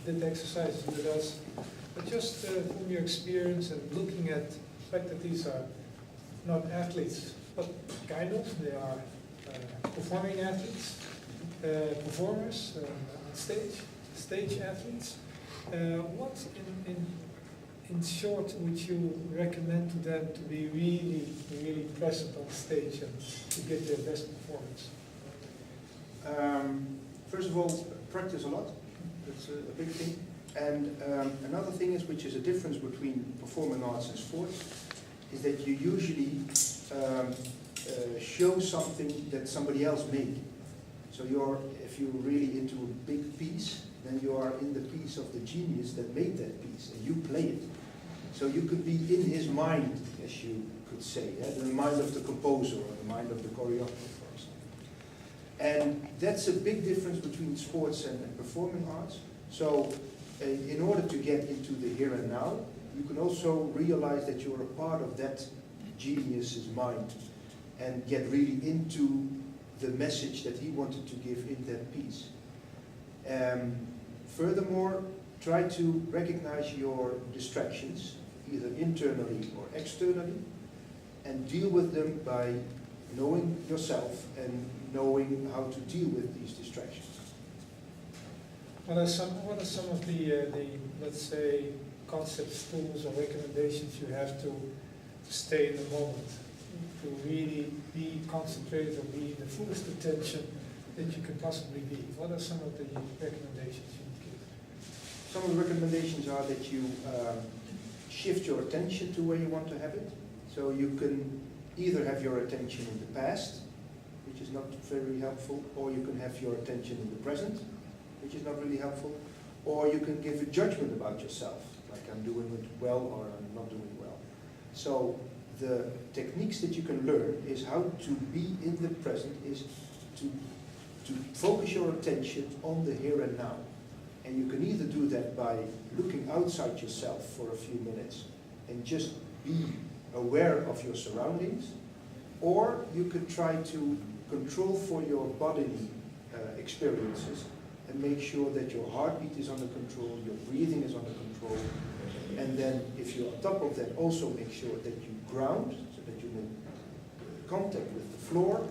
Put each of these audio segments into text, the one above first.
did exercises with us, but just from your experience and looking at the fact that these are not athletes, but kind of, they are performing athletes, performers on stage athletes. What in short would you recommend to them to be really present on stage and to get their best performance? First of all, practice a lot. That's a big thing. And another thing is, which is a difference between performing arts and sports, is that you usually show something that somebody else made. So if you're really into a big piece, then you are in the piece of the genius that made that piece, and you play it. So you could be in his mind, as you could say, the mind of the composer or the mind of the choreographer, for example. And that's a big difference between sports and performing arts. So in order to get into the here and now, you can also realize that you're a part of that genius's mind and get really into the message that he wanted to give in that piece. Furthermore, try to recognize your distractions, either internally or externally, and deal with them by knowing yourself and knowing how to deal with these distractions. What are some of the let's say concepts, tools, or recommendations you have to stay in the moment, to really be concentrated or be in the fullest attention that you can possibly be? What are some of the recommendations you would give? Some of the recommendations are that you shift your attention to where you want to have it. So you can either have your attention in the past, which is not very helpful, or you can have your attention in the present, which is not really helpful, or you can give a judgment about yourself, like I'm doing it well or I'm not doing well. So the techniques that you can learn is how to be in the present, is to focus your attention on the here and now. And you can either do that by looking outside yourself for a few minutes and just be aware of your surroundings, or you could try to control for your bodily experiences and make sure that your heartbeat is under control, your breathing is under control, and then if you're on top of that, also make sure that you ground, so that you make contact with the floor.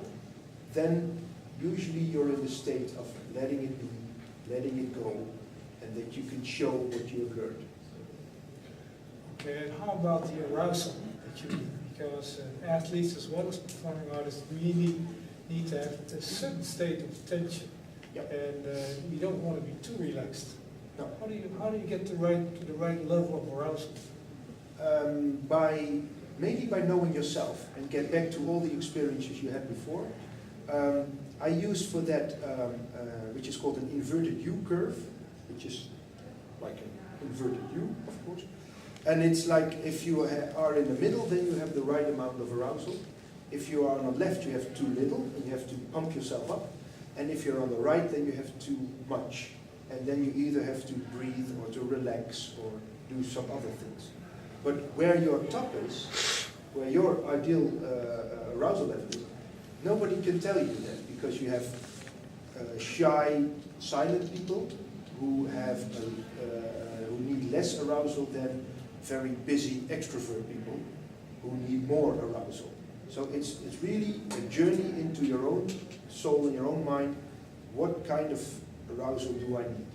Then usually you're in the state of letting it be, letting it go, and that you can show what you have learned. Okay, and how about the arousal that you need? Because athletes as well as performing artists really need to have a certain state of tension. Yep. And you don't want to be too relaxed. No. How do you get to the right level of arousal? Maybe by knowing yourself and get back to all the experiences you had before. I use for that, which is called an inverted U curve, which is like an inverted U, of course. And it's like if you are in the middle, then you have the right amount of arousal. If you are on the left, you have too little, and you have to pump yourself up. And if you're on the right, then you have too much. And then you either have to breathe or to relax or do some other things. But where your top is, where your ideal arousal level is, nobody can tell you that, because you have shy, silent people who need less arousal than very busy extrovert people who need more arousal. So it's really a journey into your own soul and your own mind. What kind of arousal do I need?